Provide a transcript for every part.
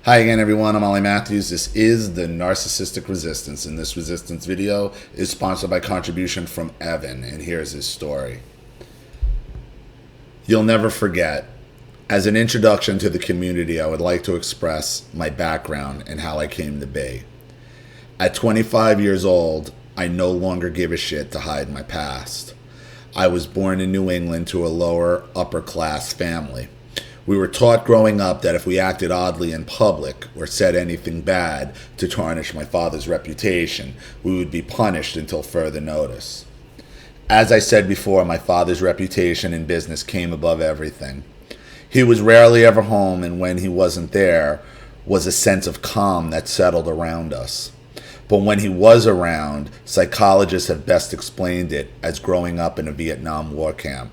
Hi again everyone, I'm Ollie Matthews. This is the Narcissistic Resistance, and this resistance video is sponsored by contribution from Evan, and here's his story. You'll never forget. As an introduction to the community, I would like to express my background and how I came to be. At 25 years old, I no longer give a shit to hide my past. I was born in New England to a lower upper class family. We were taught growing up that if we acted oddly in public or said anything bad to tarnish my father's reputation, we would be punished until further notice. As I said before, my father's reputation in business came above everything. He was rarely ever home, and when he wasn't there, was a sense of calm that settled around us. But when he was around, psychologists have best explained it as growing up in a Vietnam War camp.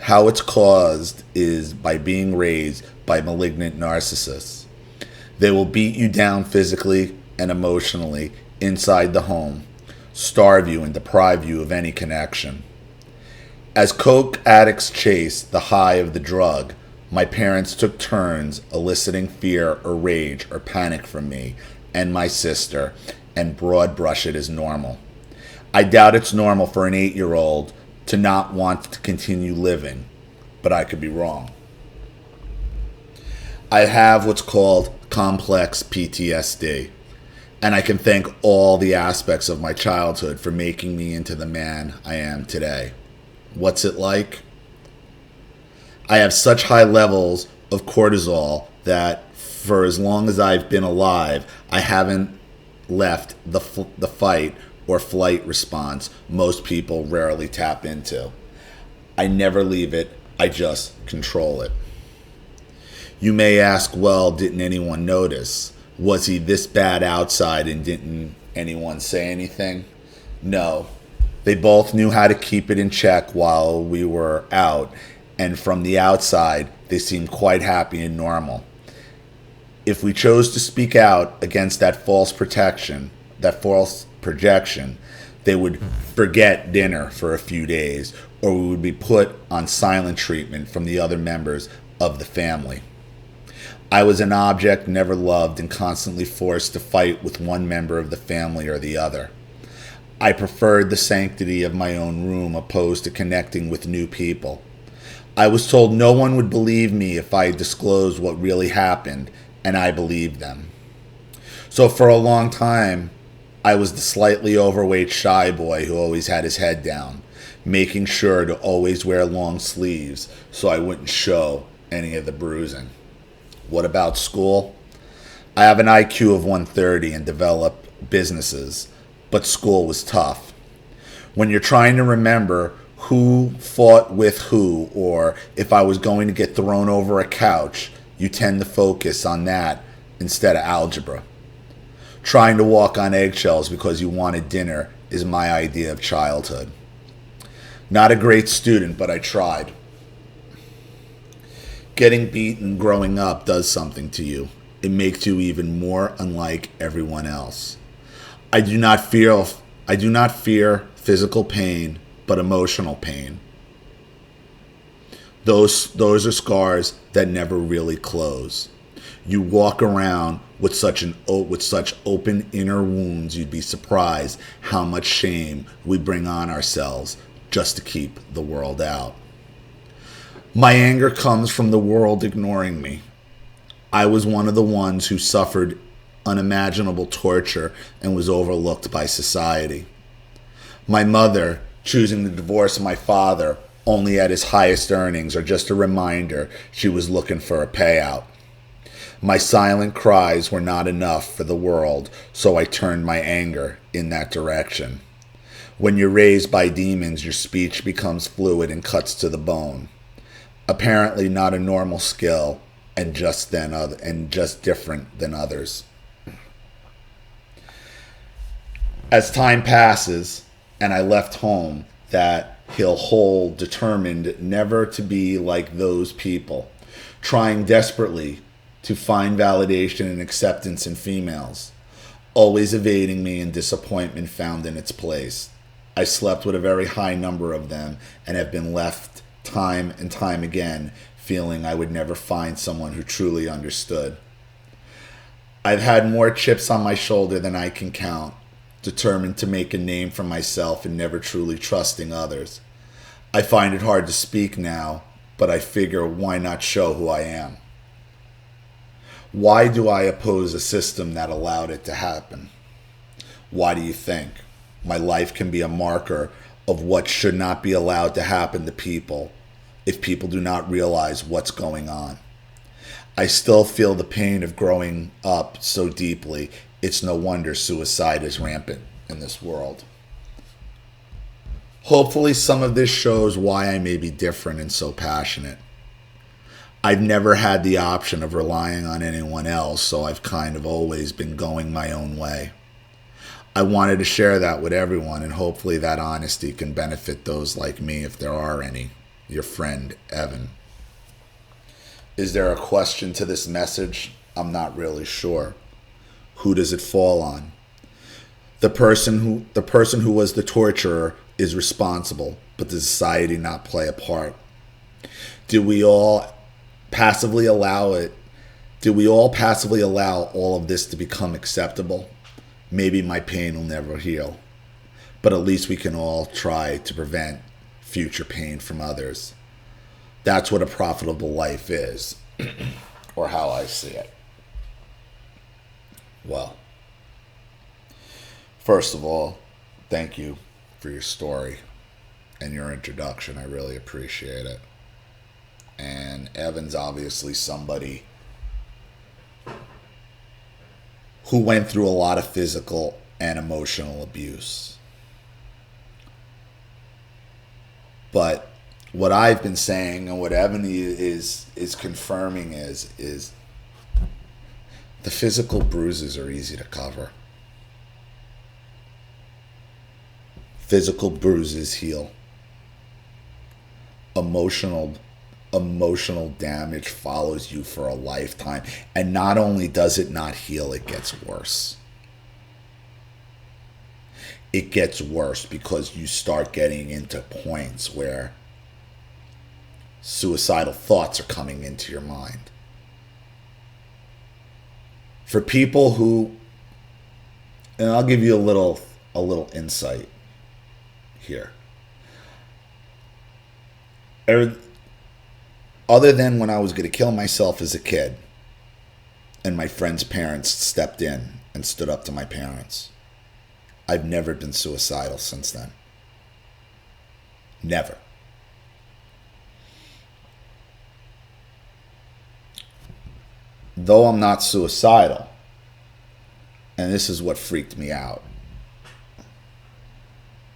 How it's caused is by being raised by malignant narcissists. They will beat you down physically and emotionally inside the home, starve you and deprive you of any connection. As coke addicts chase the high of the drug, my parents took turns eliciting fear or rage or panic from me and my sister and broad brush it as normal. I doubt it's normal for an 8-year-old to not want to continue living, but I could be wrong. I have what's called complex PTSD, and I can thank all the aspects of my childhood for making me into the man I am today. What's it like? I have such high levels of cortisol that for as long as I've been alive, I haven't left the fight or flight response most people rarely tap into. I never leave it, I just control it. You may ask, well, didn't anyone notice? Was he this bad outside and didn't anyone say anything? No. They both knew how to keep it in check while we were out, and from the outside, they seemed quite happy and normal. If we chose to speak out against that false projection, they would forget dinner for a few days, or we would be put on silent treatment from the other members of the family. I was an object never loved and constantly forced to fight with one member of the family or the other. I preferred the sanctity of my own room opposed to connecting with new people. I was told no one would believe me if I disclosed what really happened, and I believed them. So for a long time, I was the slightly overweight shy boy who always had his head down, making sure to always wear long sleeves so I wouldn't show any of the bruising. What about school? I have an IQ of 130 and develop businesses, but school was tough. When you're trying to remember who fought with who, or if I was going to get thrown over a couch, you tend to focus on that instead of algebra. Trying to walk on eggshells because you wanted dinner is my idea of childhood. Not a great student, but I tried. Getting beaten growing up does something to you. It makes you even more unlike everyone else. I do not fear physical pain, but emotional pain. Those are scars that never really close. You walk around with such open inner wounds, you'd be surprised how much shame we bring on ourselves just to keep the world out. My anger comes from the world ignoring me. I was one of the ones who suffered unimaginable torture and was overlooked by society. My mother choosing to divorce my father only at his highest earnings are just a reminder she was looking for a payout. My silent cries were not enough for the world, so I turned my anger in that direction. When you're raised by demons, your speech becomes fluid and cuts to the bone. Apparently not a normal skill, and just different than others. As time passes, and I left home, that he'll hold determined never to be like those people, trying desperately to find validation and acceptance in females, always evading me and disappointment found in its place. I slept with a very high number of them and have been left time and time again feeling I would never find someone who truly understood. I've had more chips on my shoulder than I can count, determined to make a name for myself and never truly trusting others. I find it hard to speak now, but I figure why not show who I am? Why do I oppose a system that allowed it to happen? Why do you think? My life can be a marker of what should not be allowed to happen to people if people do not realize what's going on. I still feel the pain of growing up so deeply. It's no wonder suicide is rampant in this world. Hopefully some of this shows why I may be different and so passionate. I've never had the option of relying on anyone else, so I've kind of always been going my own way. I wanted to share that with everyone, and hopefully that honesty can benefit those like me, if there are any. Your friend, Evan. Is there a question to this message? I'm not really sure. Who does it fall on? The person who was the torturer is responsible, but does society not play a part? Do we all passively allow it? Do we all passively allow all of this to become acceptable? Maybe my pain will never heal, but at least we can all try to prevent future pain from others. That's what a profitable life is, or how I see it. Well, first of all, thank you for your story and your introduction. I really appreciate it. And Evan's obviously somebody who went through a lot of physical and emotional abuse. But what I've been saying and what Evan is confirming is the physical bruises are easy to cover. Physical bruises heal. Emotional damage follows you for a lifetime. And not only does it not heal, it gets worse. It gets worse because you start getting into points where suicidal thoughts are coming into your mind. For people who, and I'll give you a little insight here. Other than when I was going to kill myself as a kid, and my friend's parents stepped in and stood up to my parents, I've never been suicidal since then. Never. Though I'm not suicidal, and this is what freaked me out,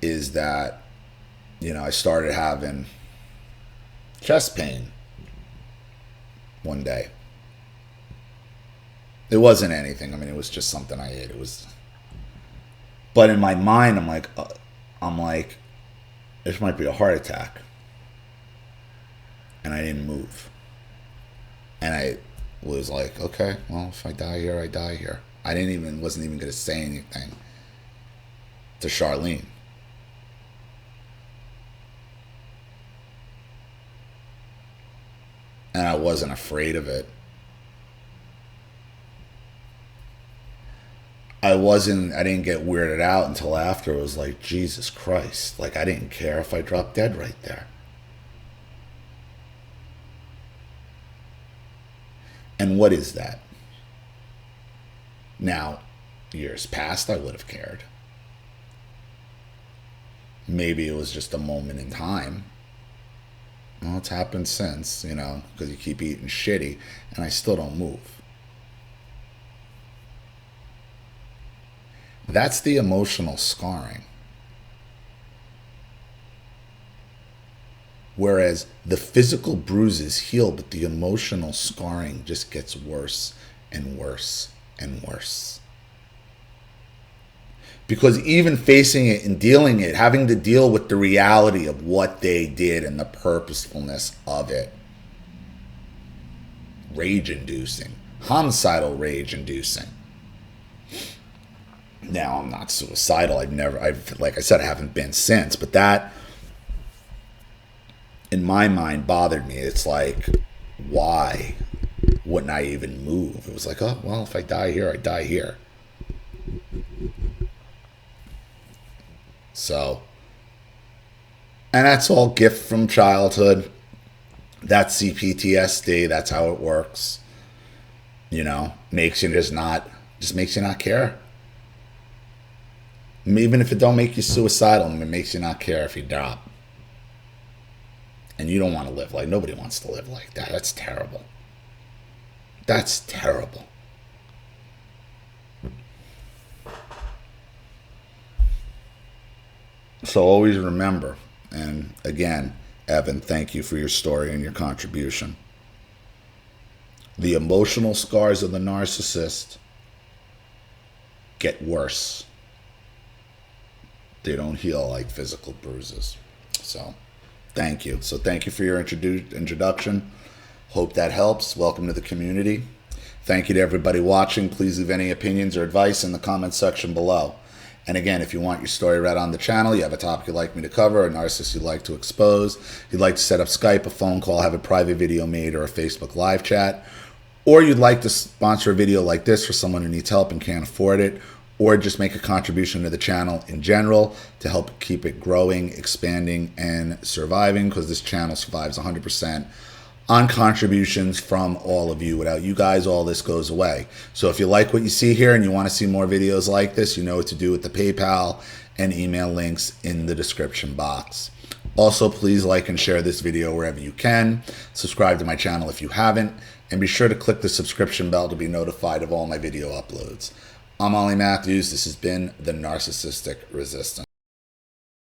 is that, I started having chest pain one day. It wasn't anything. It was just something I ate. But in my mind, I'm like, this might be a heart attack. And I didn't move. And I was like, okay, well, if I die here, I die here. Wasn't even going to say anything to Charlene. And I wasn't afraid of it. I didn't get weirded out until after. It was like, Jesus Christ. Like, I didn't care if I dropped dead right there. And what is that? Now, years past, I would have cared. Maybe it was just a moment in time. Well, it's happened since, because you keep eating shitty, and I still don't move. That's the emotional scarring. Whereas the physical bruises heal, but the emotional scarring just gets worse and worse and worse. Because even facing it and dealing it, having to deal with the reality of what they did and the purposefulness of it, rage-inducing, homicidal rage-inducing. Now, I'm not suicidal. Like I said, I haven't been since, but that, in my mind, bothered me. It's like, why wouldn't I even move? It was like, oh, well, if I die here, I die here. So, and that's all gift from childhood. That's CPTSD. That's how it works. You know, makes you just makes you not care. Even if it don't make you suicidal, it makes you not care if you drop. And you don't want to live like, nobody wants to live like that. That's terrible. That's terrible. So always remember, and again, Evan, thank you for your story and your contribution. The emotional scars of the narcissist get worse. They don't heal like physical bruises. So, thank you. So thank you for your introduction. Hope that helps. Welcome to the community. Thank you to everybody watching. Please leave any opinions or advice in the comment section below. And again, if you want your story read on the channel, you have a topic you'd like me to cover, a narcissist you'd like to expose, you'd like to set up Skype, a phone call, have a private video made, or a Facebook live chat, or you'd like to sponsor a video like this for someone who needs help and can't afford it, or just make a contribution to the channel in general to help keep it growing, expanding, and surviving, because this channel survives 100% on contributions from all of you. Without you guys, all this goes away. So if you like what you see here and you want to see more videos like this, you know what to do with the PayPal and email links in the description box. Also, please like and share this video wherever you can. Subscribe to my channel if you haven't, and be sure to click the subscription bell to be notified of all my video uploads. I'm Ollie Matthews. This has been the Narcissistic Resistance.